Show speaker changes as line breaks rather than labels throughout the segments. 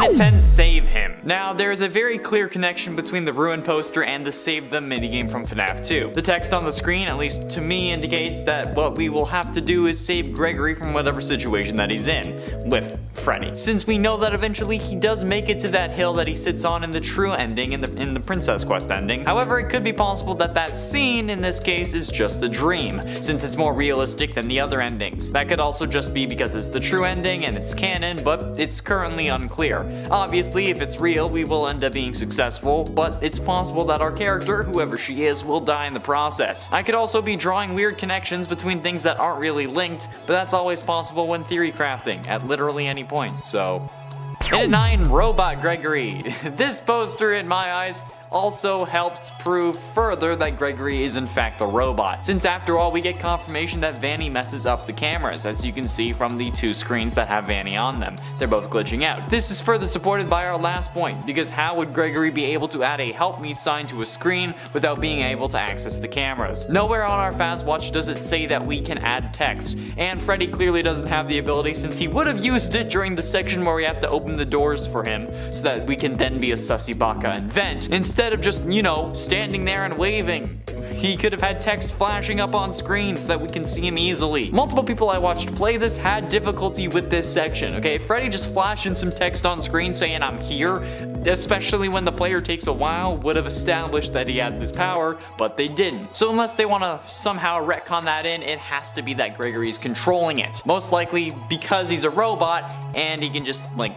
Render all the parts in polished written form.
and attend Save Him. Now, there is a very clear connection between the ruined poster and the Save Them minigame from FNAF 2. The text on the screen, at least to me, indicates that what we will have to do is save Gregory from whatever situation that he's in with Freddy. Since we know that eventually he does make it to that hill that he sits on in the true ending, in the Princess Quest ending. However, it could be possible that that scene in this case is just a dream, since it's more realistic than the other endings. That could also just be because it's the true ending and it's canon, but it's currently unclear. Obviously, if it's real, we will end up being successful, but it's possible that our character, whoever she is, will die in the process. I could also be drawing weird connections between things that aren't really linked, but that's always possible when theory crafting, at literally any point, so. And at 9, Robot Gregory. This poster, in my eyes, also helps prove further that Gregory is in fact a robot, since after all we get confirmation that Vanny messes up the cameras, as you can see from the 2 screens that have Vanny on them. They're both glitching out. This is further supported by our last point, because how would Gregory be able to add a help me sign to a screen without being able to access the cameras? Nowhere on our fast watch does it say that we can add text, and Freddy clearly doesn't have the ability, since he would have used it during the section where we have to open the doors for him so that we can then be a sussy baka and vent, instead of just, you know, standing there and waving. He could have had text flashing up on screen so that we can see him easily. Multiple people I watched play this had difficulty with this section, okay? Freddy just flashing some text on screen saying I'm here, especially when the player takes a while, would have established that he had this power, but they didn't. So unless they want to somehow retcon that in, it has to be that Gregory's controlling it. Most likely because he's a robot and he can just, like,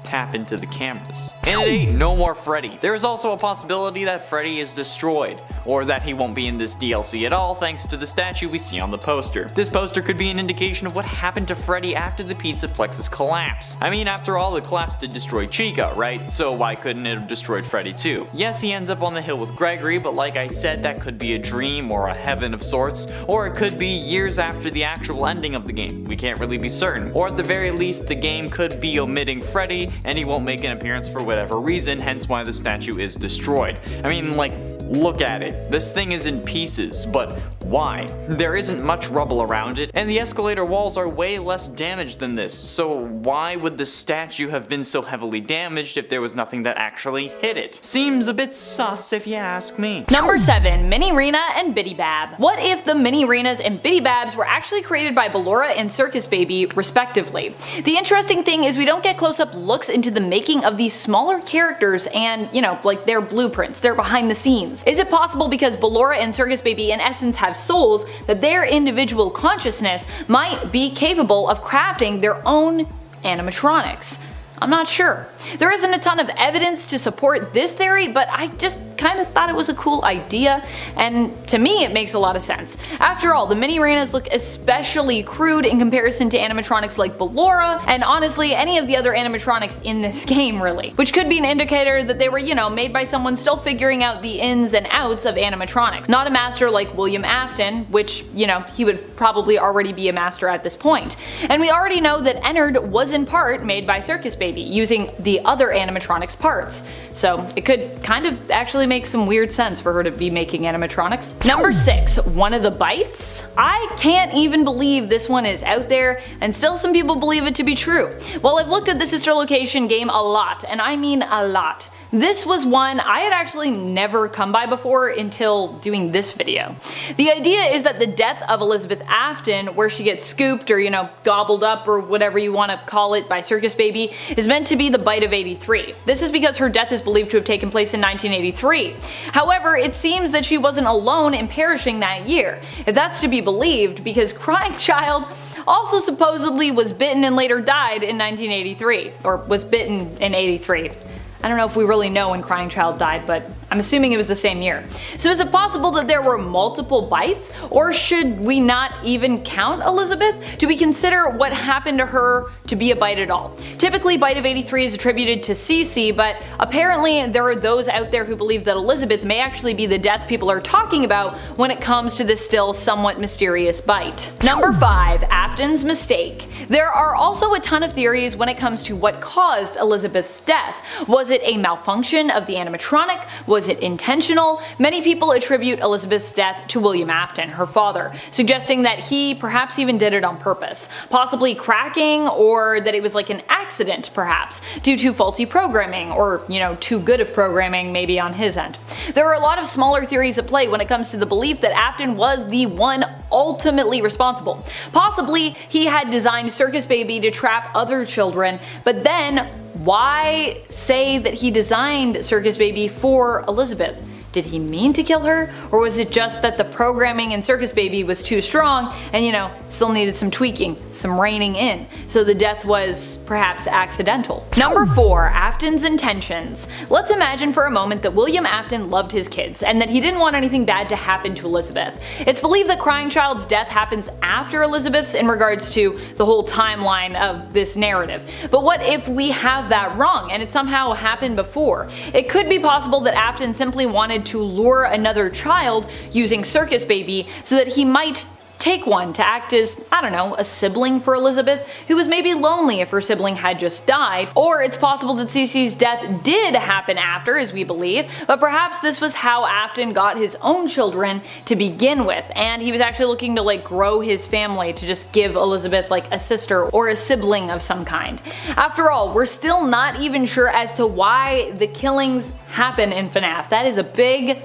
tap into the cameras. And at 8, no more Freddy. There is also a possibility that Freddy is destroyed, or that he won't be in this DLC at all thanks to the statue we see on the poster. This poster could be an indication of what happened to Freddy after the pizza plexus collapse. I mean, after all, the collapse did destroy Chica, right? So why couldn't it have destroyed Freddy too? Yes, he ends up on the hill with Gregory, but like I said, that could be a dream or a heaven of sorts, or it could be years after the actual ending of the game. We can't really be certain. Or at the very least, the game could be omitting Freddy and he won't make an appearance for whatever reason, hence why the statue is destroyed. I mean, like, look at it. This thing is in pieces, but why? There isn't much rubble around it, and the escalator walls are way less damaged than this, so why would the statue have been so heavily damaged if there was nothing that actually hit it? Seems a bit sus if you ask me.
Number 7, Mini Rena and Bitty Bab. What if the Mini Renas and Bitty Babs were actually created by Ballora and Circus Baby, respectively? The interesting thing is we don't get close-up looks into the making of these smaller characters and, you know, like their blueprints, their behind the scenes. Is it possible because Ballora and Circus Baby in essence have souls that their individual consciousness might be capable of crafting their own animatronics? I'm not sure. There isn't a ton of evidence to support this theory, but I just kind of thought it was a cool idea, and to me it makes a lot of sense. After all, the Mini Renas look especially crude in comparison to animatronics like Ballora, and honestly any of the other animatronics in this game really, which could be an indicator that they were, you know, made by someone still figuring out the ins and outs of animatronics. Not a master like William Afton, which, you know, he would probably already be a master at this point. And we already know that Ennard was in part made by Circus Baby, using the other animatronics parts. So it could kind of actually make some weird sense for her to be making animatronics. Number 6, one of the bites? I can't even believe this one is out there, and still some people believe it to be true. Well, I've looked at the sister location game a lot, and I mean a lot. This was one I had actually never come by before until doing this video. The idea is that the death of Mrs Afton, where she gets scooped or, you know, gobbled up or whatever you want to call it by Circus Baby, is meant to be the bite of 83. This is because her death is believed to have taken place in 1983. However, it seems that she wasn't alone in perishing that year, if that's to be believed, because Crying Child also supposedly was bitten and later died in 1983, or was bitten in 83. I don't know if we really know when Crying Child died, but I'm assuming it was the same year. So is it possible that there were multiple bites, or should we not even count Elizabeth? Do we consider what happened to her to be a bite at all? Typically, bite of 83 is attributed to Cece, but apparently there are those out there who believe that Elizabeth may actually be the death people are talking about when it comes to this still somewhat mysterious bite. Number 5, Afton's mistake. There are also a ton of theories when it comes to what caused Elizabeth's death. Was it a malfunction of the animatronic? Was Was it intentional? Many people attribute Elizabeth's death to William Afton, her father, suggesting that he perhaps even did it on purpose, possibly cracking, or that it was like an accident perhaps, due to faulty programming, or too good of programming maybe on his end. There are a lot of smaller theories at play when it comes to the belief that Afton was the one ultimately responsible. Possibly he had designed Circus Baby to trap other children, but then why say that he designed Circus Baby for Elizabeth? Did he mean to kill her? Or was it just that the programming in Circus Baby was too strong and still needed some tweaking, some reining in, so the death was perhaps accidental? Number 4. Afton's intentions. Let's imagine for a moment that William Afton loved his kids and that he didn't want anything bad to happen to Elizabeth. It's believed that Crying Child's death happens after Elizabeth's in regards to the whole timeline of this narrative. But what if we have that wrong and it somehow happened before? It could be possible that Afton simply wanted to lure another child using Circus Baby so that he might take one to act as, I don't know, a sibling for Elizabeth, who was maybe lonely if her sibling had just died. Or it's possible that Cece's death did happen after, as we believe, but perhaps this was how Afton got his own children to begin with, and he was actually looking to grow his family to just give Elizabeth a sister or a sibling of some kind. After all, we're still not even sure as to why the killings happen in FNAF. That is a big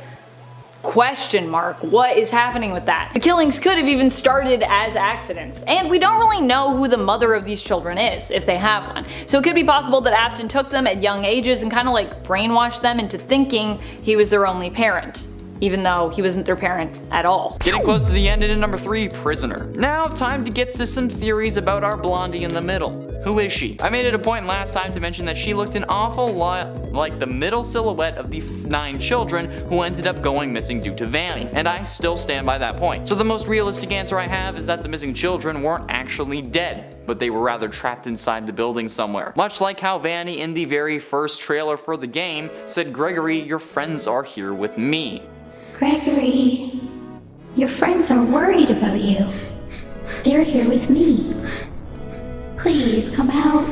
question mark. What is happening with that? The killings could have even started as accidents, and we don't really know who the mother of these children is, if they have one. So it could be possible that Afton took them at young ages and kind of brainwashed them into thinking he was their only parent, even though he wasn't their parent at all.
Getting close to the end, and in number 3, Prisoner. Now time to get to some theories about our blondie in the middle. Who is she? I made it a point last time to mention that she looked an awful lot like the middle silhouette of the 9 children who ended up going missing due to Vanny, and I still stand by that point. So the most realistic answer I have is that the missing children weren't actually dead, but they were rather trapped inside the building somewhere. Much like how Vanny in the very first trailer for the game said, "Gregory, your friends are here with me."
Gregory, your friends are worried about you. They're here with me. Please come out.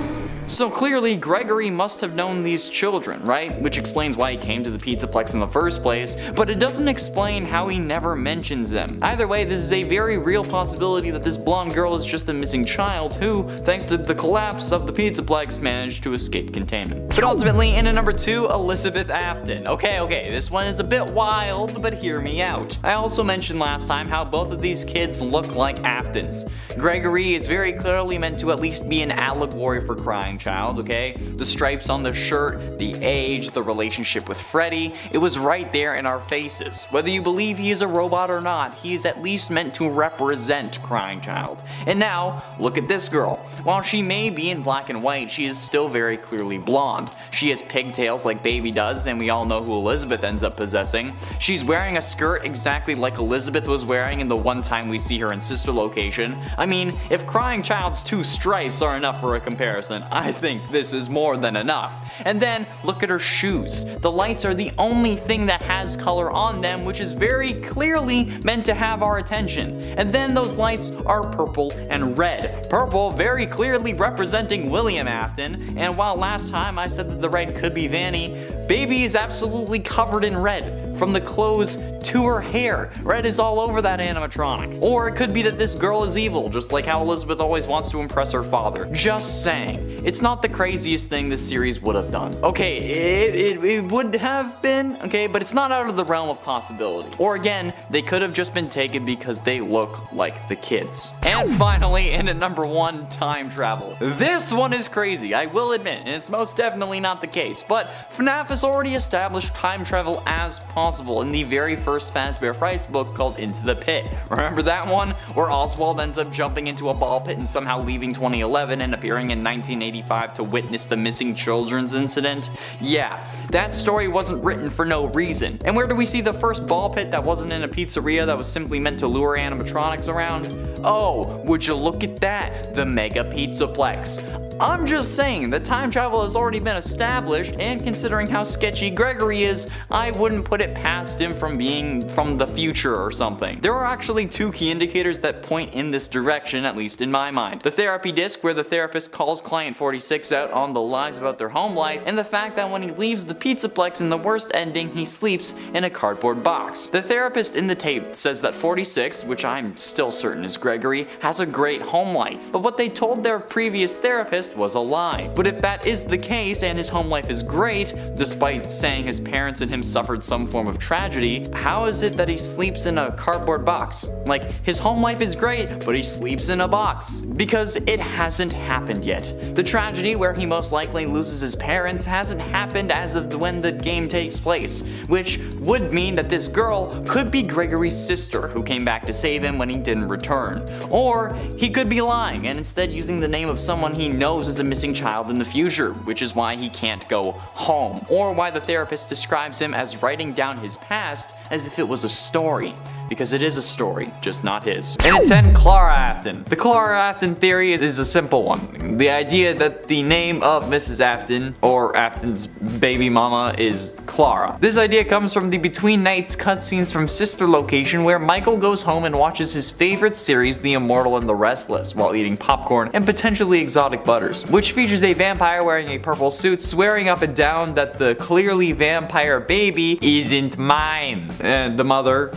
So clearly Gregory must have known these children, right? Which explains why he came to the Pizzaplex in the first place, but it doesn't explain how he never mentions them. Either way, this is a very real possibility that this blonde girl is just a missing child who, thanks to the collapse of the Pizzaplex, managed to escape containment. But ultimately, in at number 2, Elizabeth Afton. Okay, this one is a bit wild, but hear me out. I also mentioned last time how both of these kids look like Aftons. Gregory is very clearly meant to at least be an allegory for Crying Child, okay? The stripes on the shirt, the age, the relationship with Freddy, it was right there in our faces. Whether you believe he is a robot or not, he is at least meant to represent Crying Child. And now, look at this girl. While she may be in black and white, she is still very clearly blonde. She has pigtails like Baby does, and we all know who Elizabeth ends up possessing. She's wearing a skirt exactly like Elizabeth was wearing in the one time we see her in Sister Location. I mean, if Crying Child's 2 stripes are enough for a comparison, I think this is more than enough. And then, look at her shoes. The lights are the only thing that has color on them, which is very clearly meant to have our attention. And then those lights are purple and red. Purple very clearly representing William Afton, and while last time I said that the red could be Vanny, Baby is absolutely covered in red, from the clothes to her hair. Red is all over that animatronic. Or it could be that this girl is evil, just like how Elizabeth always wants to impress her father. Just saying. It's not the craziest thing this series would have done. Okay, it would have been, okay, but it's not out of the realm of possibility. Or again, they could have just been taken because they look like the kids. And finally, in at number 1, time travel. This one is crazy, I will admit, and it's most definitely not the case, but FNAF has already established time travel as possible in the very first Fazbear Frights book called Into the Pit. Remember that one? Where Oswald ends up jumping into a ball pit and somehow leaving 2011 and appearing in 1985 to witness the missing children's incident? Yeah, that story wasn't written for no reason. And where do we see the first ball pit that wasn't in a pizzeria that was simply meant to lure animatronics around? Oh, would you look at that? The Mega Pizzaplex. I'm just saying that time travel has already been established, and considering how sketchy Gregory is, I wouldn't put it past him from being from the future or something. There are actually two key indicators that point in this direction, at least in my mind. The therapy disc, where the therapist calls client 46 out on the lies about their home life, and the fact that when he leaves the pizzaplex in the worst ending, he sleeps in a cardboard box. The therapist in the tape says that 46, which I'm still certain is Gregory, has a great home life, but what they told their previous therapist was a lie. But if that is the case and his home life is great, despite saying his parents and him suffered some form of tragedy, how is it that he sleeps in a cardboard box? Like, his home life is great, but he sleeps in a box. Because it hasn't happened yet. The tragedy where he most likely loses his parents hasn't happened as of when the game takes place, which would mean that this girl could be Gregory's sister who came back to save him when he didn't return. Or he could be lying and instead using the name of someone he knows is a missing child in the future, which is why he can't go home. Or why the therapist describes him as writing down his past as if it was a story. Because it is a story, just not his. And it's 10, Clara Afton. The Clara Afton theory is a simple one. The idea that the name of Mrs Afton, or Afton's baby mama, is Clara. This idea comes from the Between Nights cutscenes from Sister Location, where Michael goes home and watches his favorite series, The Immortal and the Restless, while eating popcorn and potentially exotic butters, which features a vampire wearing a purple suit swearing up and down that the clearly vampire baby isn't mine. And the mother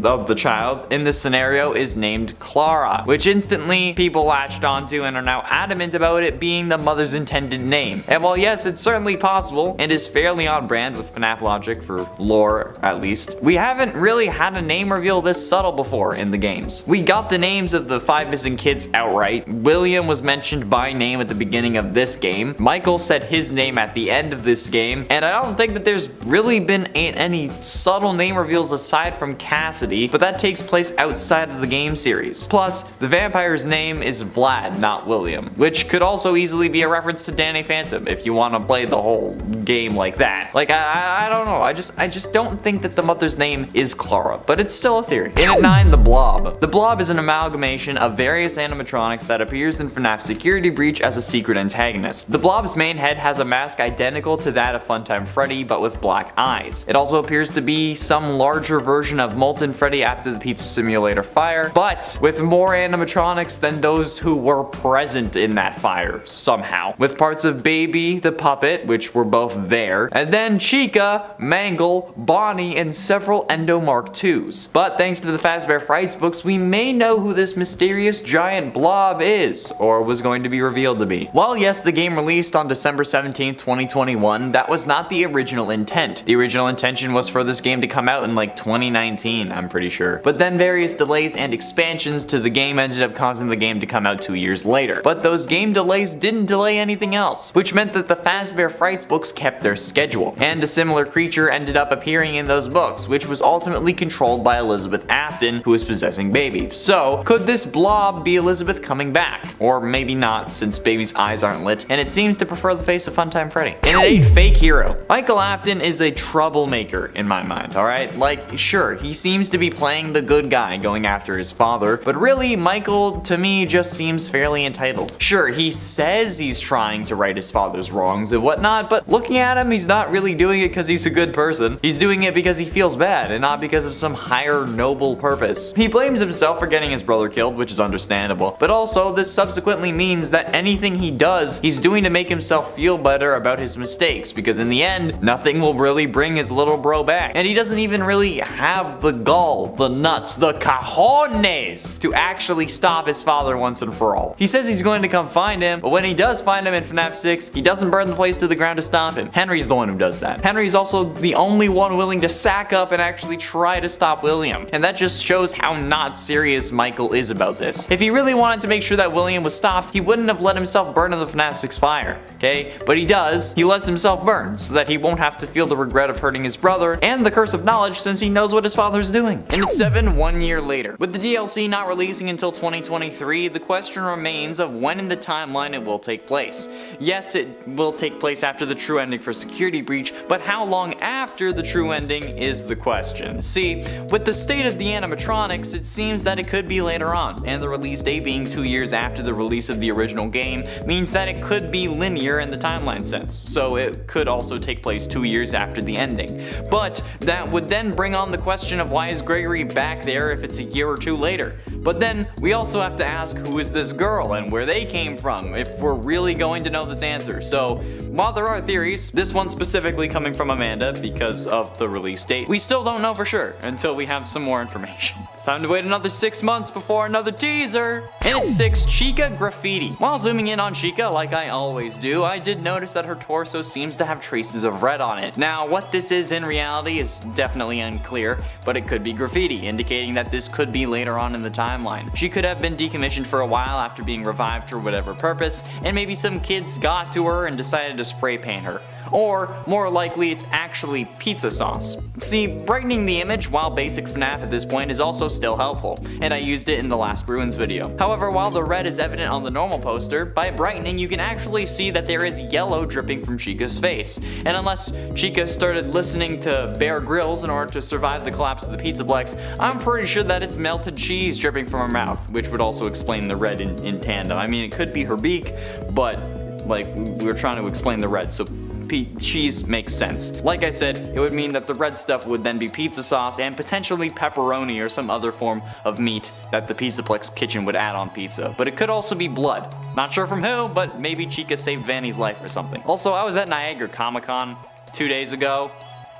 of the child in this scenario is named Clara, which instantly people latched onto and are now adamant about it being the mother's intended name. And while yes, it's certainly possible and is fairly on brand with FNAF logic for lore at least, we haven't really had a name reveal this subtle before in the games. We got the names of the 5 missing kids outright. William was mentioned by name at the beginning of this game. Michael said his name at the end of this game, and I don't think that there's really been any subtle name reveals aside from Cassidy, but that takes place outside of the game series. Plus, the vampire's name is Vlad, not William, which could also easily be a reference to Danny Phantom if you want to play the whole game like that. Like, I don't know, I just don't think that the mother's name is Clara, but it's still a theory. And at 9, the Blob. The Blob is an amalgamation of various animatronics that appears in FNAF Security Breach as a secret antagonist. The Blob's main head has a mask identical to that of Funtime Freddy, but with black eyes. It also appears to be some larger version of Molten Freddy after the Pizza Simulator fire, but with more animatronics than those who were present in that fire, somehow. With parts of Baby, the puppet, which were both there, and then Chica, Mangle, Bonnie, and several Endomark 2s. But thanks to the Fazbear Frights books, we may know who this mysterious giant blob is, or was going to be revealed to be. While yes, the game released on December 17th, 2021, that was not the original intent. The original intention was for this game to come out in like 2019, I'm pretty sure. But then various delays and expansions to the game ended up causing the game to come out 2 years later. But those game delays didn't delay anything else, which meant that the Fazbear Frights books kept their schedule. And a similar creature ended up appearing in those books, which was ultimately controlled by Mrs Afton, who was possessing Baby. So, could this blob be Elizabeth coming back? Or maybe not, since Baby's eyes aren't lit, and it seems to prefer the face of Funtime Freddy. And at 8, Fake Hero. Michael Afton is a troublemaker in my mind, alright? Like, sure, he seems to be playing the good guy going after his father, but really, Michael, to me, just seems fairly entitled. Sure, he says he's trying to right his father's wrongs and whatnot, but looking at him, he's not really doing it because he's a good person. He's doing it because he feels bad, and not because of some higher, noble purpose. He blames himself for getting his brother killed, which is understandable, but also, this subsequently means that anything he does, he's doing to make himself feel better about his mistakes, because in the end, nothing will really bring his little bro back. And he doesn't even really have the gall, the nuts, the cojones to actually stop his father once and for all. He says he's going to come find him, but when he does find him in FNAF 6, he doesn't burn the place to the ground to stop him. Henry's the one who does that. Henry's also the only one willing to sack up and actually try to stop William. And that just shows how not serious Michael is about this. If he really wanted to make sure that William was stopped, he wouldn't have let himself burn in the FNAF 6 fire, okay? But he does. He lets himself burn so that he won't have to feel the regret of hurting his brother and the curse of knowledge since he knows what his father's doing. And it's 7, 1 year later. With the DLC not releasing until 2023, the question remains of when in the timeline it will take place. Yes, it will take place after the true ending for Security Breach, but how long after the true ending is the question. See, with the state of the animatronics, it seems that it could be later on, and the release date being 2 years after the release of the original game means that it could be linear in the timeline sense, so it could also take place 2 years after the ending. But that would then bring on the question of why is Gregory back there if it's a year or two later? But then we also have to ask who is this girl and where they came from if we're really going to know this answer. So while there are theories, this one specifically coming from Amanda because of the release date, we still don't know for sure until we have some more information. Time to wait another 6 months before another teaser. And at 6, Chica Graffiti. While zooming in on Chica like I always do, I did notice that her torso seems to have traces of red on it. Now what this is in reality is definitely unclear, but it could be graffiti, indicating that this could be later on in the timeline. She could have been decommissioned for a while after being revived for whatever purpose, and maybe some kids got to her and decided to spray paint her. Or, more likely, it's actually pizza sauce. See, brightening the image while basic FNAF at this point is also still helpful, and I used it in the last Ruins video. However, while the red is evident on the normal poster, by brightening you can actually see that there is yellow dripping from Chica's face. And unless Chica started listening to Bear Grylls in order to survive the collapse of the Pizzaplex, I'm pretty sure that it's melted cheese dripping from her mouth, which would also explain the red in tandem. I mean, it could be her beak, but like, we were trying to explain the red, so cheese makes sense. Like I said, it would mean that the red stuff would then be pizza sauce and potentially pepperoni or some other form of meat that the Pizzaplex kitchen would add on pizza. But it could also be blood. Not sure from who, but maybe Chica saved Vanny's life or something. Also, I was at Niagara Comic-Con 2 days ago,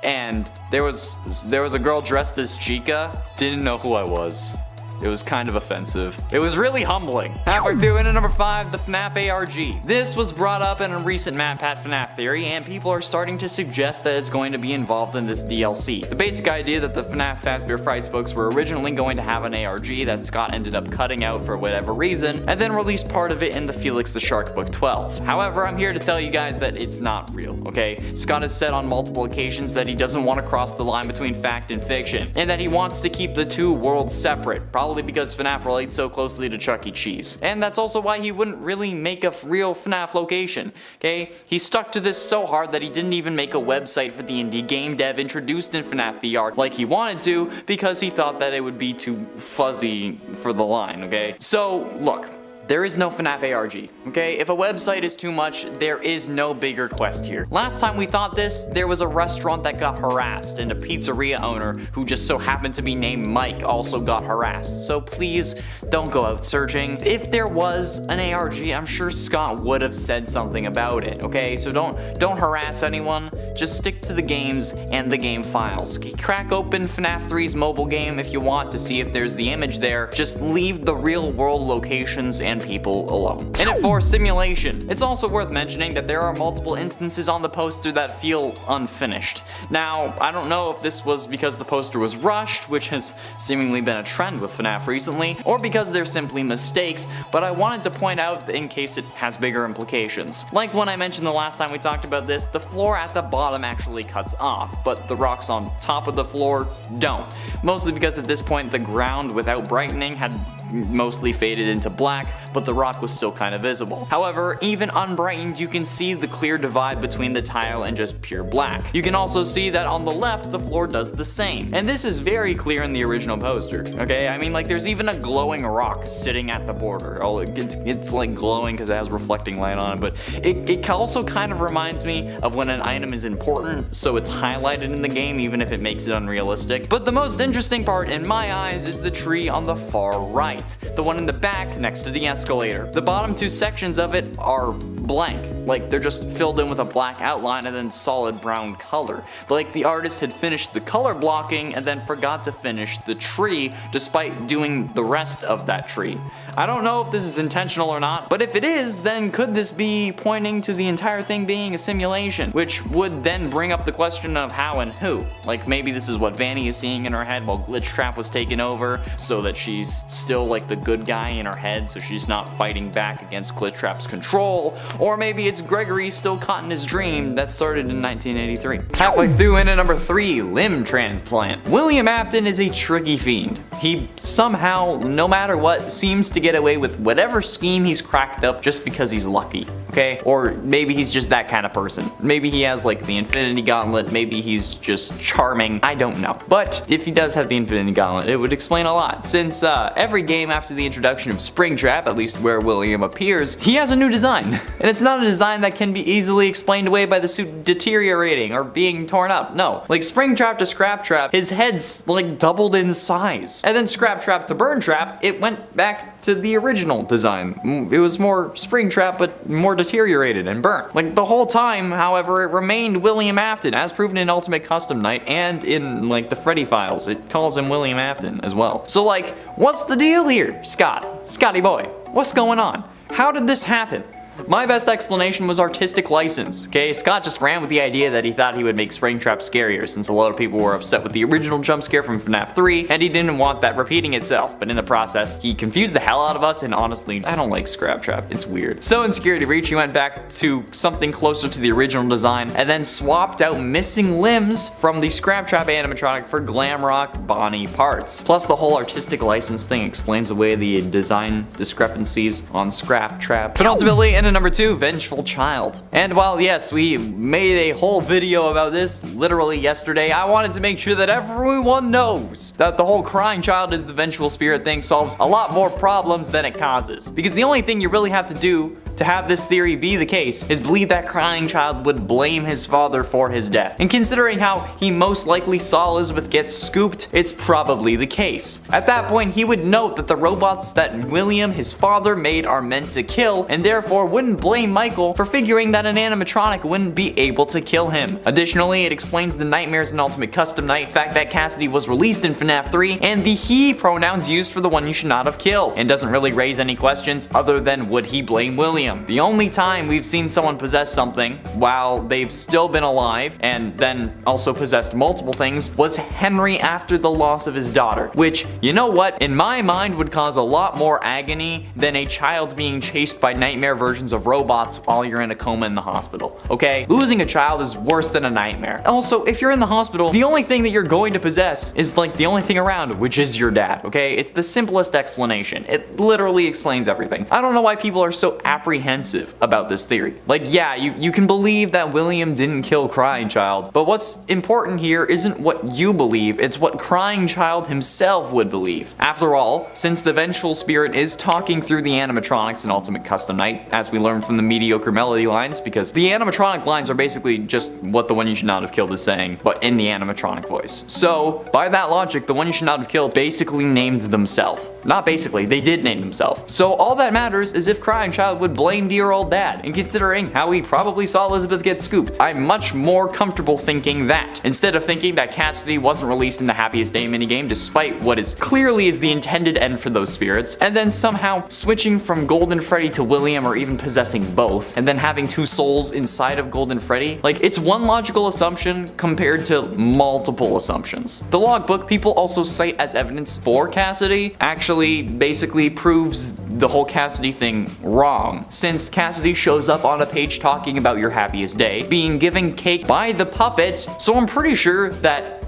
and there was a girl dressed as Chica. Didn't know who I was. It was kind of offensive. It was really humbling. Halfway through, into number 5, the FNAF ARG. This was brought up in a recent MatPat FNAF theory, and people are starting to suggest that it's going to be involved in this DLC. The basic idea that the FNAF Fazbear Frights books were originally going to have an ARG that Scott ended up cutting out for whatever reason, and then released part of it in the Felix the Shark book 12. However, I'm here to tell you guys that it's not real, okay? Scott has said on multiple occasions that he doesn't want to cross the line between fact and fiction, and that he wants to keep the two worlds separate, probably because FNAF relates so closely to Chuck E. Cheese. And that's also why he wouldn't really make a real FNAF location, okay? He stuck to this so hard that he didn't even make a website for the indie game dev introduced in FNAF VR like he wanted to, because he thought that it would be too fuzzy for the line, okay? So, look. There is no FNAF ARG, okay? If a website is too much, there is no bigger quest here. Last time we thought this, there was a restaurant that got harassed, and a pizzeria owner who just so happened to be named Mike also got harassed. So please, don't go out searching. If there was an ARG, I'm sure Scott would have said something about it, okay? So don't harass anyone, just stick to the games and the game files. Crack open FNAF 3's mobile game if you want to see if there's the image there. Just leave the real world locations and people alone. And at 4, simulation. It's also worth mentioning that there are multiple instances on the poster that feel unfinished. Now, I don't know if this was because the poster was rushed, which has seemingly been a trend with FNAF recently, or because they're simply mistakes, but I wanted to point out in case it has bigger implications. Like when I mentioned the last time we talked about this, the floor at the bottom actually cuts off, but the rocks on top of the floor don't. Mostly because at this point the ground without brightening had mostly faded into black, but the rock was still kind of visible. However, even unbrightened, you can see the clear divide between the tile and just pure black. You can also see that on the left, the floor does the same. And this is very clear in the original poster, okay? I mean, like, there's even a glowing rock sitting at the border. Oh, it's like glowing because it has reflecting light on it, but it also kind of reminds me of when an item is important, so it's highlighted in the game even if it makes it unrealistic. But the most interesting part in my eyes is the tree on the far right. The one in the back next to the escalator. The bottom 2 sections of it are blank, like they're just filled in with a black outline and then solid brown color. Like the artist had finished the color blocking and then forgot to finish the tree despite doing the rest of that tree. I don't know if this is intentional or not, but if it is, then could this be pointing to the entire thing being a simulation? Which would then bring up the question of how and who. Like maybe this is what Vanny is seeing in her head while Glitch Trap was taken over, so that she's still like the good guy in her head, so she's not fighting back against Glitch Trap's control. Or maybe it's Gregory still caught in his dream that started in 1983. Halfway through, into number 3, limb transplant. William Afton is a tricky fiend. He somehow, no matter what, seems to get away with whatever scheme he's cracked up just because he's lucky, okay? Or maybe he's just that kind of person. Maybe he has like the Infinity Gauntlet, maybe he's just charming, I don't know. But if he does have the Infinity Gauntlet, it would explain a lot, since every game after the introduction of Springtrap, at least where William appears, he has a new design. And it's not a design that can be easily explained away by the suit deteriorating or being torn up, no. Like Springtrap to Scraptrap, his head's like doubled in size. And then Scraptrap to Burntrap, it went back to the original design. It was more Springtrap but more deteriorated and burnt. Like the whole time, however, it remained William Afton, as proven in Ultimate Custom Night and in like the Freddy files. It calls him William Afton as well. So like, what's the deal here, Scotty boy? What's going on? How did this happen? My best explanation was artistic license, okay? Scott just ran with the idea that he thought he would make Springtrap scarier, since a lot of people were upset with the original jump scare from FNAF 3, and he didn't want that repeating itself, but in the process, he confused the hell out of us, and honestly, I don't like Scraptrap, it's weird. So in Security Breach, he went back to something closer to the original design, and then swapped out missing limbs from the Scraptrap animatronic for Glamrock Bonnie parts. Plus, the whole artistic license thing explains away the design discrepancies on Scraptrap. But ultimately, in number 2, Vengeful Child. And while yes, we made a whole video about this literally yesterday, I wanted to make sure that everyone knows that the whole crying child is the vengeful spirit thing solves a lot more problems than it causes. Because the only thing you really have to do to have this theory be the case is believe that crying child would blame his father for his death. And considering how he most likely saw Elizabeth get scooped, it's probably the case. At that point, he would note that the robots that William, his father, made are meant to kill, and therefore wouldn't blame Michael for figuring that an animatronic wouldn't be able to kill him. Additionally, it explains the nightmares in Ultimate Custom Night, fact that Cassidy was released in FNAF 3, and the he pronouns used for the one you should not have killed, and doesn't really raise any questions other than would he blame William. The only time we've seen someone possess something while they've still been alive, and then also possessed multiple things, was Henry after the loss of his daughter, which, you know what, in my mind would cause a lot more agony than a child being chased by nightmare versions of robots while you're in a coma in the hospital, okay? Losing a child is worse than a nightmare. Also, if you're in the hospital, the only thing that you're going to possess is like the only thing around, which is your dad, okay? It's the simplest explanation. It literally explains everything. I don't know why people are so apprehensive about this theory. Like, yeah, you can believe that William didn't kill Crying Child, but what's important here isn't what you believe, it's what Crying Child himself would believe. After all, since the vengeful spirit is talking through the animatronics in Ultimate Custom Night, as we learned from the mediocre melody lines, because the animatronic lines are basically just what the one you should not have killed is saying, but in the animatronic voice. So, by that logic, the one you should not have killed basically named themselves. Not basically, they did name themselves. So all that matters is if Crying Child would blame dear old dad, and considering how he probably saw Elizabeth get scooped, I'm much more comfortable thinking that, instead of thinking that Cassidy wasn't released in the Happiest Day minigame despite what is clearly is the intended end for those spirits, and then somehow switching from Golden Freddy to William or even possessing both, and then having two souls inside of Golden Freddy. Like, it's one logical assumption compared to multiple assumptions. The logbook people also cite as evidence for Cassidy actually basically proves the whole Cassidy thing wrong, since Cassidy shows up on a page talking about your happiest day, being given cake by the puppet, so I'm pretty sure that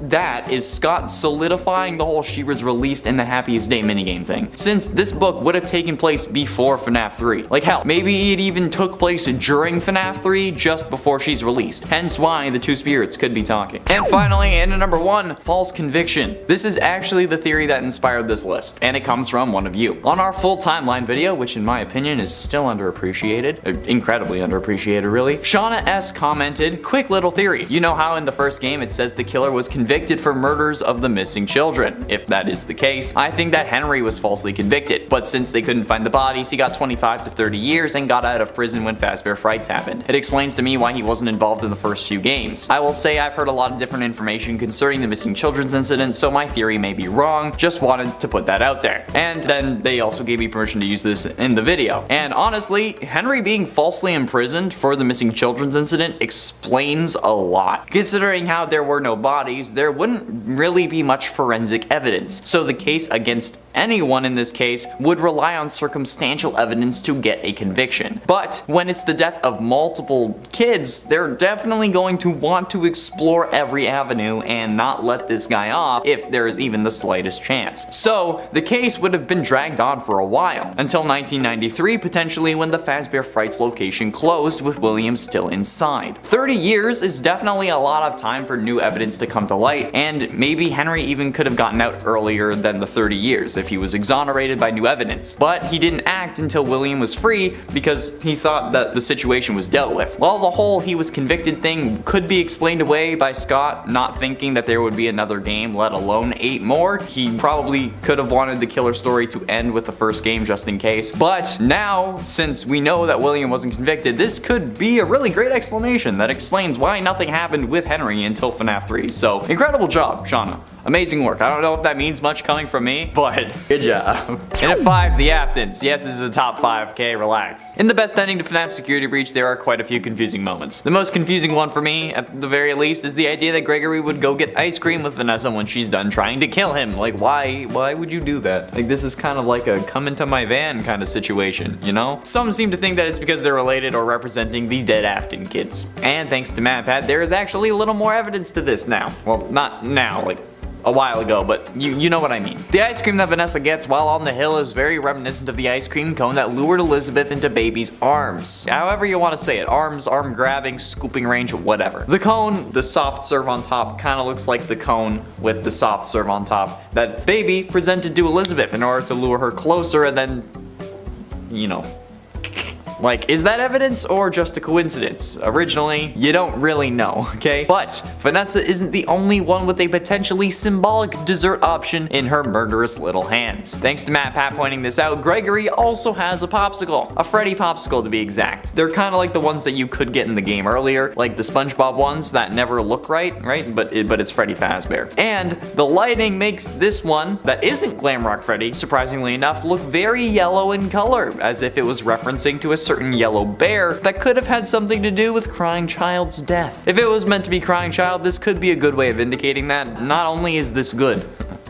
is Scott solidifying the whole she was released in the Happiest Day minigame thing, since this book would have taken place before FNAF 3. Like hell, maybe it even took place during FNAF 3 just before she's released, hence why the two spirits could be talking. And finally, in number 1, false conviction. This is actually the theory that inspired this list, and it comes from one of you. On our full timeline video, which in my opinion is still underappreciated, incredibly underappreciated really, Shauna S commented, quick little theory. You know how in the first game it says the killer was convicted for murders of the missing children? If that is the case, I think that Henry was falsely convicted, but since they couldn't find the bodies, he got 25 to 30 years and got out of prison when Fazbear Frights happened. It explains to me why he wasn't involved in the first few games. I will say I've heard a lot of different information concerning the missing children's incident, so my theory may be wrong, just wanted to put that out there. And then they also gave me permission to use this in the video. And honestly, Henry being falsely imprisoned for the missing children's incident explains a lot. Considering how there were no bodies, there there wouldn't really be much forensic evidence, so the case against anyone in this case would rely on circumstantial evidence to get a conviction. But when it's the death of multiple kids, they're definitely going to want to explore every avenue and not let this guy off if there is even the slightest chance. So the case would have been dragged on for a while, until 1993 potentially, when the Fazbear Frights location closed with William still inside. 30 years is definitely a lot of time for new evidence to come to light, and maybe Henry even could have gotten out earlier than the 30 years if he was exonerated by new evidence. But he didn't act until William was free because he thought that the situation was dealt with. Well, the whole he was convicted thing could be explained away by Scott not thinking that there would be another game, let alone 8 more. He probably could have wanted the killer story to end with the first game just in case. But now, since we know that William wasn't convicted, this could be a really great explanation that explains why nothing happened with Henry until FNAF 3. So, incredible job, Shauna. Amazing work. I don't know if that means much coming from me, but good job. And at 5, the Aftons. Yes, this is a top 5, okay? Relax. In the best ending to FNAF Security Breach, there are quite a few confusing moments. The most confusing one for me, at the very least, is the idea that Gregory would go get ice cream with Vanessa when she's done trying to kill him. Like, why would you do that? Like, this is kind of like a come into my van kind of situation, you know? Some seem to think that it's because they're related or representing the dead Afton kids. And thanks to MatPat, there is actually a little more evidence to this now. Well, not now, like a while ago, but you know what I mean. The ice cream that Vanessa gets while on the hill is very reminiscent of the ice cream cone that lured Elizabeth into Baby's arms. However you want to say it, arms, arm grabbing, scooping range, whatever. The cone, the soft serve on top, kind of looks like the cone with the soft serve on top that Baby presented to Elizabeth in order to lure her closer, and then, you know. Like, is that evidence or just a coincidence? Originally, you don't really know, okay? But Vanessa isn't the only one with a potentially symbolic dessert option in her murderous little hands. Thanks to MatPat pointing this out, Gregory also has a popsicle. A Freddy popsicle to be exact. They're kind of like the ones that you could get in the game earlier, like the SpongeBob ones that never look right? But it's Freddy Fazbear. And the lighting makes this one, that isn't Glam Freddy, surprisingly enough, look very yellow in color, as if it was referencing to a certain yellow bear that could have had something to do with Crying Child's death. If it was meant to be Crying Child, this could be a good way of indicating that not only is this good,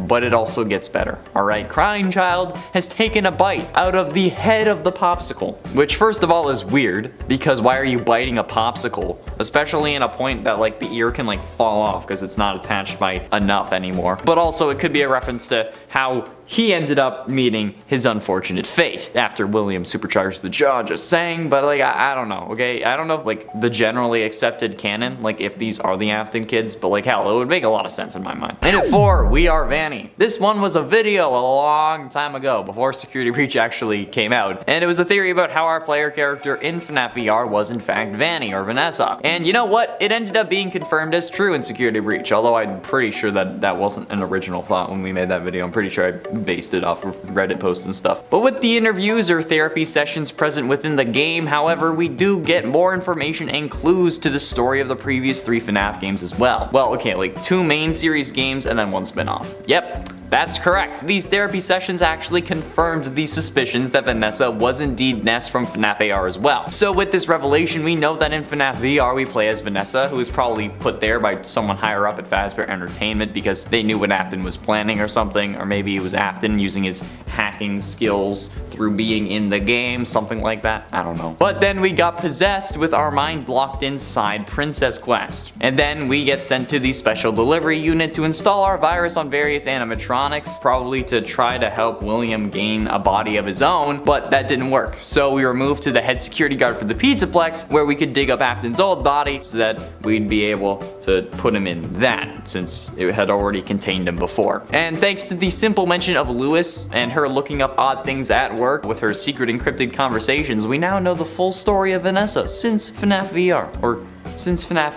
but it also gets better. Alright, Crying Child has taken a bite out of the head of the popsicle, which first of all is weird, because why are you biting a popsicle? Especially in a point that like the ear can like fall off because it's not attached by enough anymore. But also it could be a reference to how he ended up meeting his unfortunate fate after William supercharged the jaw, just saying, but like, I don't know, okay? I don't know if like the generally accepted canon, like if these are the Afton kids, but like hell, it would make a lot of sense in my mind. And at 4, we are Vanny. This one was a video a long time ago, before Security Breach actually came out, and it was a theory about how our player character in FNAF VR was in fact Vanny or Vanessa. And you know what? It ended up being confirmed as true in Security Breach, although I'm pretty sure that that wasn't an original thought when we made that video. I'm pretty sure I based it off of Reddit posts and stuff. But with the interviews or therapy sessions present within the game, however, we do get more information and clues to the story of the previous 3 FNAF games as well. Well, okay, like 2 main series games and then 1 spin-off. Yep. That's correct. These therapy sessions actually confirmed the suspicions that Vanessa was indeed Ness from FNAF AR as well. So with this revelation, we know that in FNAF VR we play as Vanessa, who was probably put there by someone higher up at Fazbear Entertainment because they knew what Afton was planning or something, or maybe it was Afton using his hacking skills through being in the game, something like that. I don't know. But then we got possessed with our mind locked inside Princess Quest. And then we get sent to the special delivery unit to install our virus on various animatronics, probably to try to help William gain a body of his own, but that didn't work. So we were moved to the head security guard for the Pizzaplex, where we could dig up Afton's old body so that we'd be able to put him in that, since it had already contained him before. And thanks to the simple mention of Lewis and her looking up odd things at work with her secret encrypted conversations, we now know the full story of Vanessa since FNAF VR, or since FNAF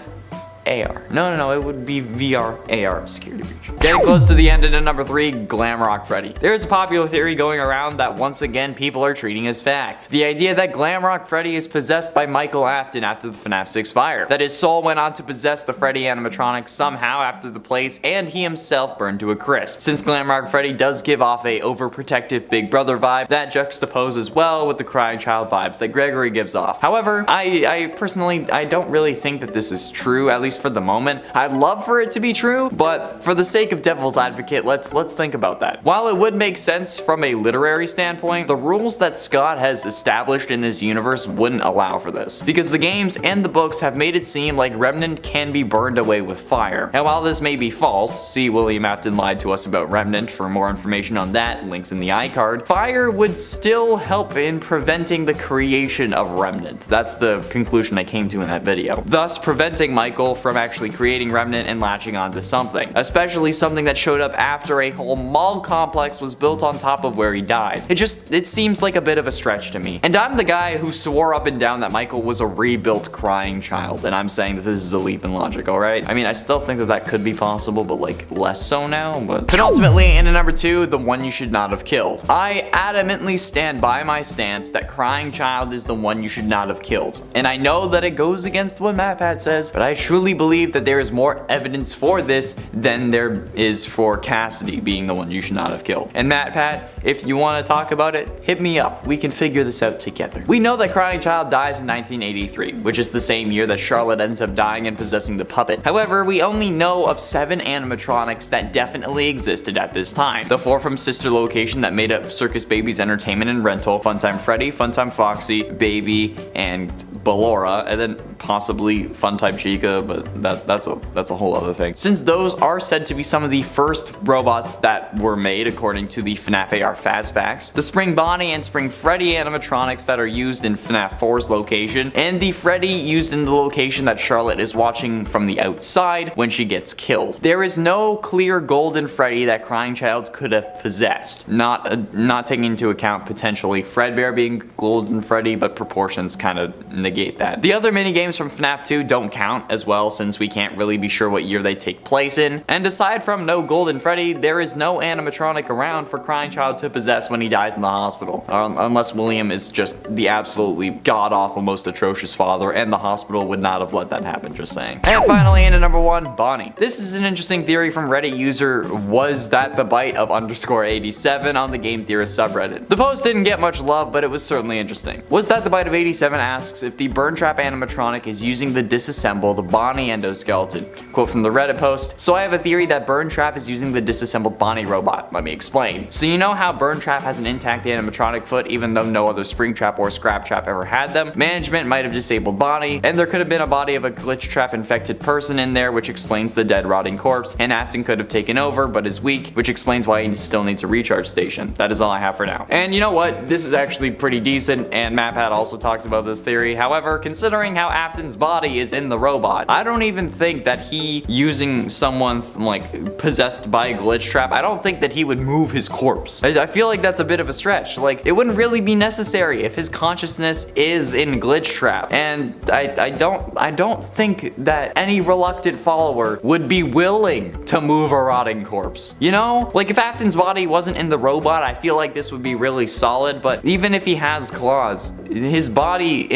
AR. No, it would be VR AR Security Breach. Getting close to the end into number 3, Glam Freddy. There is a popular theory going around that once again people are treating as fact. The idea that Glam Freddy is possessed by Michael Afton after the FNAF 6 fire. That his soul went on to possess the Freddy animatronic somehow after the place, and he himself burned to a crisp. Since Glam Freddy does give off a overprotective big brother vibe, that juxtaposes well with the Crying Child vibes that Gregory gives off. However, I personally don't really think that this is true, at least precise for the moment. I'd love for it to be true, but for the sake of devil's advocate, let's think about that. While it would make sense from a literary standpoint, the rules that Scott has established in this universe wouldn't allow for this, because the games and the books have made it seem like Remnant can be burned away with fire. And while this may be false, see William Afton lied to us about Remnant. For more information on that, links in the iCard. Fire would still help in preventing the creation of Remnant. That's the conclusion I came to in that video. Thus preventing Michael from actually creating Remnant and latching onto something, especially something that showed up after a whole mall complex was built on top of where he died. It seems like a bit of a stretch to me. And I'm the guy who swore up and down that Michael was a rebuilt crying child, and I'm saying that this is a leap in logic, alright? I mean, I still think that could be possible, but like less so now. But ultimately, in number 2, the one you should not have killed. I adamantly stand by my stance that crying child is the one you should not have killed. And I know that it goes against what MatPat says, but I truly believe that there is more evidence for this than there is for Cassidy being the one you should not have killed. And MatPat, if you want to talk about it, hit me up. We can figure this out together. We know that crying child dies in 1983, which is the same year that Charlotte ends up dying and possessing the puppet. However, we only know of 7 animatronics that definitely existed at this time. The 4 from sister location that made up Circus Baby's entertainment and rental: Funtime Freddy, Funtime Foxy, Baby, and Ballora, and then possibly Funtime Chica, but that's a whole other thing. Since those are said to be some of the first robots that were made according to the FNAF AR Faz Facts, the Spring Bonnie and Spring Freddy animatronics that are used in FNAF 4's location, and the Freddy used in the location that Charlotte is watching from the outside when she gets killed. There is no clear golden Freddy that Crying Child could have possessed, not taking into account potentially Fredbear being golden Freddy, but proportions kind of negate that. The other minigames from FNAF 2 don't count as well, since we can't really be sure what year they take place in. And aside from no golden Freddy, there is no animatronic around for Crying Child to possess when he dies in the hospital. Unless William is just the absolutely god-awful, most atrocious father, and the hospital would not have let that happen, just saying. And finally, into number 1, Bonnie. This is an interesting theory from Reddit user Was That the Bite of _87 on the Game Theorist subreddit. The post didn't get much love, but it was certainly interesting. Was That the Bite of 87 asks if the Burn Trap animatronic is using the disassembled Bonnie endoskeleton. Quote from the Reddit post: "So I have a theory that Burn Trap is using the disassembled Bonnie robot. Let me explain. So you know how Burn Trap has an intact animatronic foot even though no other Spring Trap or Scrap Trap ever had them? Management might have disabled Bonnie, and there could have been a body of a Glitch Trap infected person in there, which explains the dead rotting corpse, and Afton could have taken over but is weak, which explains why he still needs a recharge station. That is all I have for now." And you know what? This is actually pretty decent, and MatPat also talked about this theory. However, considering how Afton's body is in the robot, I don't even think that he using someone like possessed by a Glitch Trap, I don't think that he would move his corpse. I feel like that's a bit of a stretch. Like, it wouldn't really be necessary if his consciousness is in Glitch Trap. And I don't think that any reluctant follower would be willing to move a rotting corpse. You know? Like, if Afton's body wasn't in the robot, I feel like this would be really solid, but even if he has claws, his body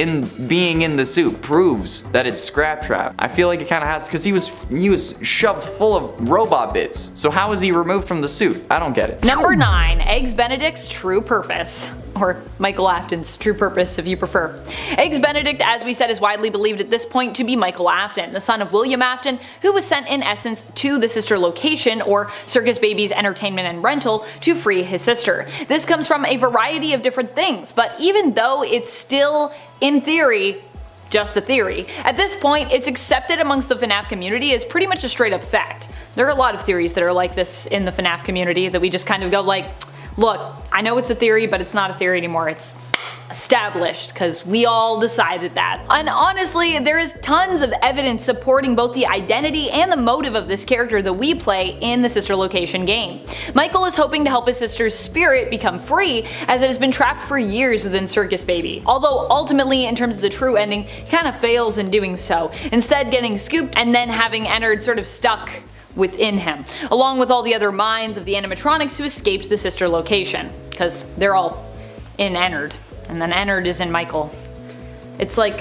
being in the suit proves that it's Scrap Trap. I feel like it kind of has, because he was shoved full of robot bits. So how is he removed from the suit? I don't get it.
Number 9, Eggs Benedict's true purpose. Or Michael Afton's true purpose, if you prefer. Eggs Benedict, as we said, is widely believed at this point to be Michael Afton, the son of William Afton, who was sent in essence to the sister location, or Circus Baby's entertainment and rental, to free his sister. This comes from a variety of different things, but even though it's still, in theory, just a theory, at this point it's accepted amongst the FNAF community as pretty much a straight up fact. There are a lot of theories that are like this in the FNAF community that we just kind of go like, look, I know it's a theory, but it's not a theory anymore. It's established because we all decided that. And honestly, there is tons of evidence supporting both the identity and the motive of this character that we play in the sister location game. Michael is hoping to help his sister's spirit become free, as it has been trapped for years within Circus Baby. Although ultimately, in terms of the true ending, he kind of fails in doing so, instead getting scooped and then having Ennard sort of stuck within him, along with all the other minds of the animatronics who escaped the sister location, because they're all in Ennard, and then Ennard is in Michael. It's like,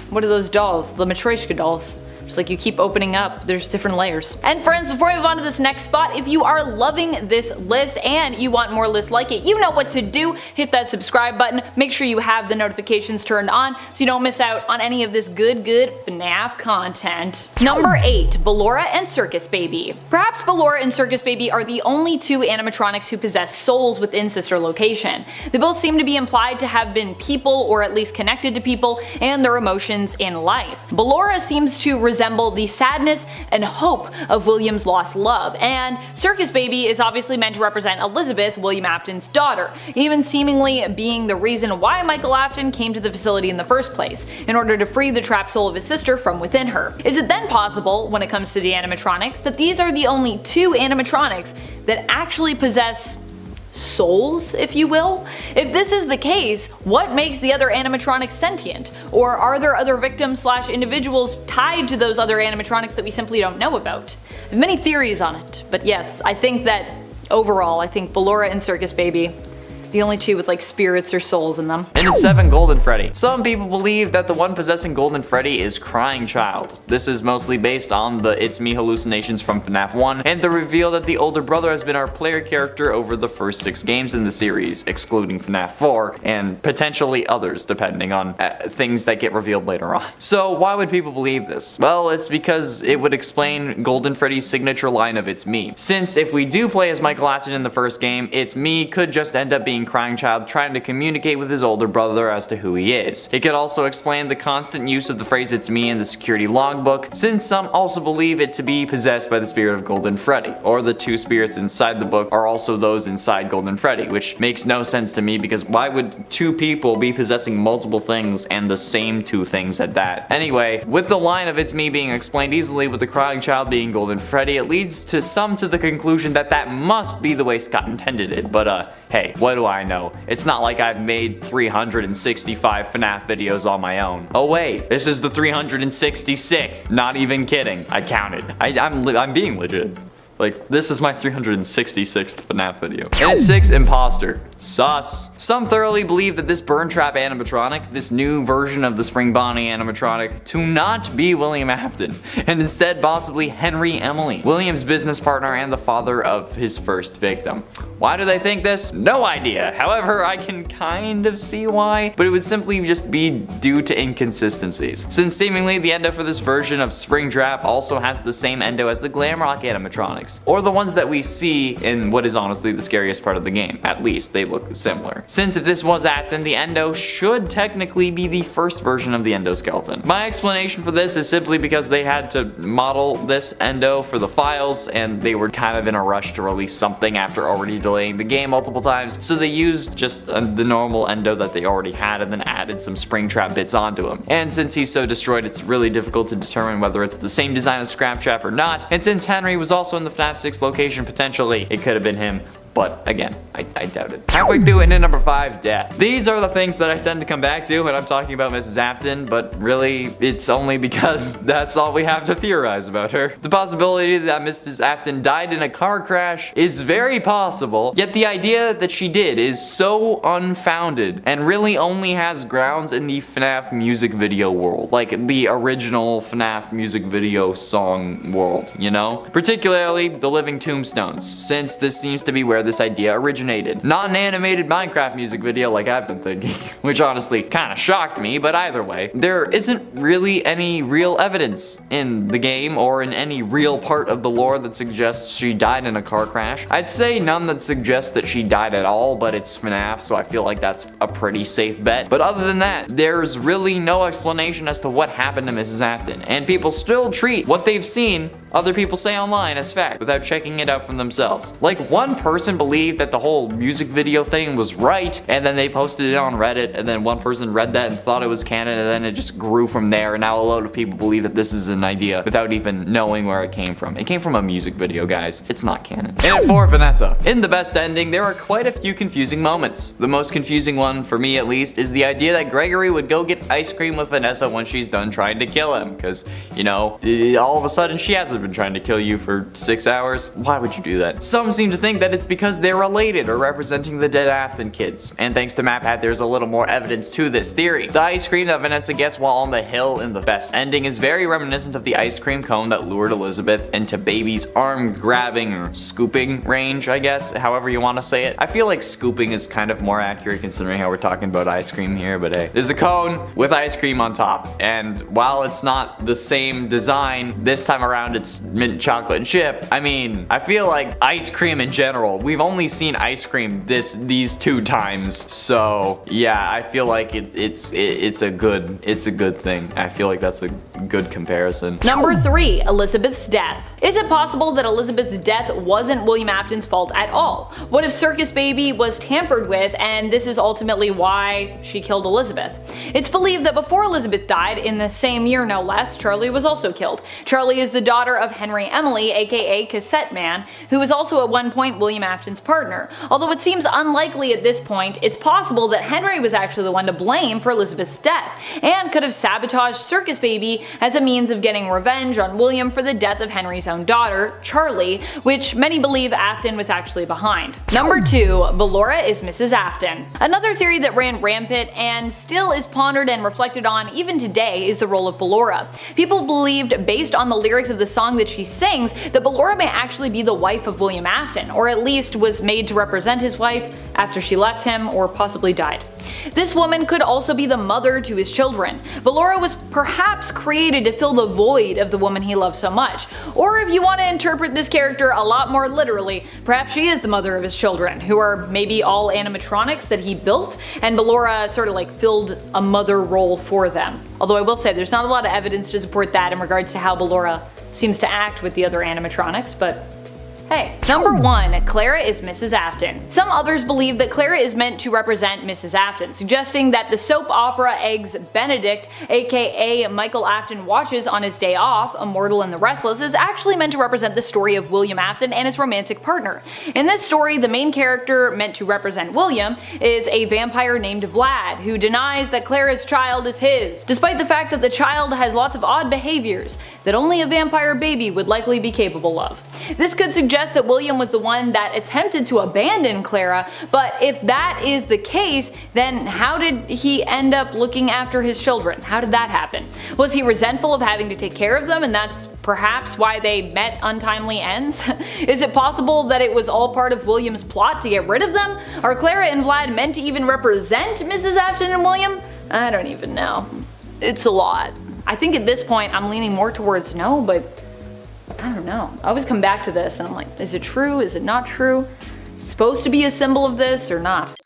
what are those dolls? The Matryoshka dolls. Just like you keep opening up, there's different layers. And friends, before we move on to this next spot, if you are loving this list and you want more lists like it, you know what to do. Hit that subscribe button, make sure you have the notifications turned on so you don't miss out on any of this good FNAF content. Number 8. Ballora and Circus Baby. Perhaps Ballora and Circus Baby are the only two animatronics who possess souls within Sister Location. They both seem to be implied to have been people, or at least connected to people and their emotions in life. Ballora seems to resemble the sadness and hope of William's lost love, and Circus Baby is obviously meant to represent Elizabeth, William Afton's daughter, even seemingly being the reason why Michael Afton came to the facility in the first place, in order to free the trapped soul of his sister from within her. Is it then possible, when it comes to the animatronics, that these are the only two animatronics that actually possess souls, if you will? If this is the case, what makes the other animatronics sentient? Or are there other victims / individuals tied to those other animatronics that we simply don't know about? I have many theories on it, but yes, I think that overall, I think Ballora and Circus Baby, the only two with like spirits or souls in them.
And it's 7. Golden Freddy. Some people believe that the one possessing Golden Freddy is Crying Child. This is mostly based on the It's Me hallucinations from FNAF 1 and the reveal that the older brother has been our player character over the first 6 games in the series, excluding FNAF 4 and potentially others depending on things that get revealed later on. So why would people believe this? Well, it's because it would explain Golden Freddy's signature line of It's Me. Since if we do play as Michael Afton in the first game, It's Me could just end up being Crying Child trying to communicate with his older brother as to who he is. It could also explain the constant use of the phrase It's Me in the security logbook, since some also believe it to be possessed by the spirit of Golden Freddy, or the 2 spirits inside the book are also those inside Golden Freddy, which makes no sense to me because why would 2 people be possessing multiple things and the same 2 things at that? Anyway, with the line of It's Me being explained easily with the Crying Child being Golden Freddy, it leads to some to the conclusion that that must be the way Scott intended it, but hey, what do I know? It's not like I've made 365 FNAF videos on my own. Oh wait, this is the 366th. Not even kidding. I counted. I'm being legit. Like, this is my 366th FNAF video. And at 6, Imposter. Sus. Some thoroughly believe that this Burn Trap animatronic, this new version of the Spring Bonnie animatronic, to not be William Afton, and instead possibly Henry Emily, William's business partner and the father of his first victim. Why do they think this? No idea. However, I can kind of see why, but it would simply just be due to inconsistencies. Since seemingly the endo for this version of Spring Trap also has the same endo as the Glam Rock animatronics, or the ones that we see in what is honestly the scariest part of the game. At least they look similar. Since if this was Afton, the endo should technically be the first version of the endoskeleton. My explanation for this is simply because they had to model this endo for the files and they were kind of in a rush to release something after already delaying the game multiple times, so they used just the normal endo that they already had and then added some Spring Trap bits onto him. And since he's so destroyed, it's really difficult to determine whether it's the same design as Scrap Trap or not, and since Henry was also in the FNAF 6 location, potentially it could have been him. But again, I doubt it. Halfway through into number 5, death. These are the things that I tend to come back to when I'm talking about Mrs. Afton, but really, it's only because that's all we have to theorize about her. The possibility that Mrs. Afton died in a car crash is very possible, yet the idea that she did is so unfounded and really only has grounds in the FNAF music video world, like the original FNAF music video song world, you know? Particularly the Living Tombstones, since this seems to be where this idea originated. Not an animated Minecraft music video like I've been thinking, which honestly kind of shocked me, but either way, there isn't really any real evidence in the game or in any real part of the lore that suggests she died in a car crash. I'd say none that suggests that she died at all, but it's FNAF, so I feel like that's a pretty safe bet. But other than that, there's really no explanation as to what happened to Mrs. Afton, and people still treat what they've seen other people say online as fact without checking it out for themselves. Like, one person believed that the whole music video thing was right, and then they posted it on Reddit, and then one person read that and thought it was canon, and then it just grew from there, and now a load of people believe that this is an idea without even knowing where it came from. It came from a music video, guys. It's not canon. And at 4, Vanessa. In the best ending, there are quite a few confusing moments. The most confusing one, for me at least, is the idea that Gregory would go get ice cream with Vanessa when she's done trying to kill him, because, you know, all of a sudden she has a have been trying to kill you for 6 hours? Why would you do that? Some seem to think that it's because they're related or representing the dead Afton kids. And thanks to MapHat, there's a little more evidence to this theory. The ice cream that Vanessa gets while on the hill in the best ending is very reminiscent of the ice cream cone that lured Elizabeth into Baby's arm grabbing or scooping range, I guess, however you want to say it. I feel like scooping is kind of more accurate considering how we're talking about ice cream here, but hey. There's a cone with ice cream on top, and while it's not the same design, this time around it's mint chocolate chip. I mean, I feel like ice cream in general, we've only seen ice cream these 2 times, so yeah, I feel like it's a good thing. I feel like that's a good comparison.
Number 3, Elizabeth's death. Is it possible that Elizabeth's death wasn't William Afton's fault at all? What if Circus Baby was tampered with and this is ultimately why she killed Elizabeth? It's believed that before Elizabeth died, in the same year no less, Charlie was also killed. Charlie is the daughter of Henry Emily, aka Cassette Man, who was also at one point William Afton's partner. Although it seems unlikely at this point, it's possible that Henry was actually the one to blame for Elizabeth's death, and could have sabotaged Circus Baby as a means of getting revenge on William for the death of Henry's own daughter, Charlie, which many believe Afton was actually behind. Number 2, Ballora is Mrs Afton. Another theory that ran rampant and still is pondered and reflected on even today is the role of Ballora. People believed, based on the lyrics of the song that she sings, that Ballora may actually be the wife of William Afton, or at least was made to represent his wife after she left him or possibly died. This woman could also be the mother to his children. Ballora was perhaps created to fill the void of the woman he loved so much. Or if you want to interpret this character a lot more literally, perhaps she is the mother of his children, who are maybe all animatronics that he built, and Ballora sort of like filled a mother role for them. Although I will say there's not a lot of evidence to support that in regards to how Ballora seems to act with the other animatronics, but hey. Number 1, Clara is Mrs Afton. Some others believe that Clara is meant to represent Mrs Afton, suggesting that the soap opera eggs Benedict, aka Michael Afton watches on his day off, Immortal and the Restless, is actually meant to represent the story of William Afton and his romantic partner. In this story, the main character meant to represent William is a vampire named Vlad, who denies that Clara's child is his, despite the fact that the child has lots of odd behaviors that only a vampire baby would likely be capable of. This could suggest that William was the one that attempted to abandon Clara, but if that is the case, then how did he end up looking after his children? How did that happen? Was he resentful of having to take care of them, and that's perhaps why they met untimely ends? Is it possible that it was all part of William's plot to get rid of them? Are Clara and Vlad meant to even represent Mrs Afton and William? I don't even know. It's a lot. I think at this point I'm leaning more towards no, but I don't know. I always come back to this and I'm like, is it true? Is it not true? Is it supposed to be a symbol of this or not?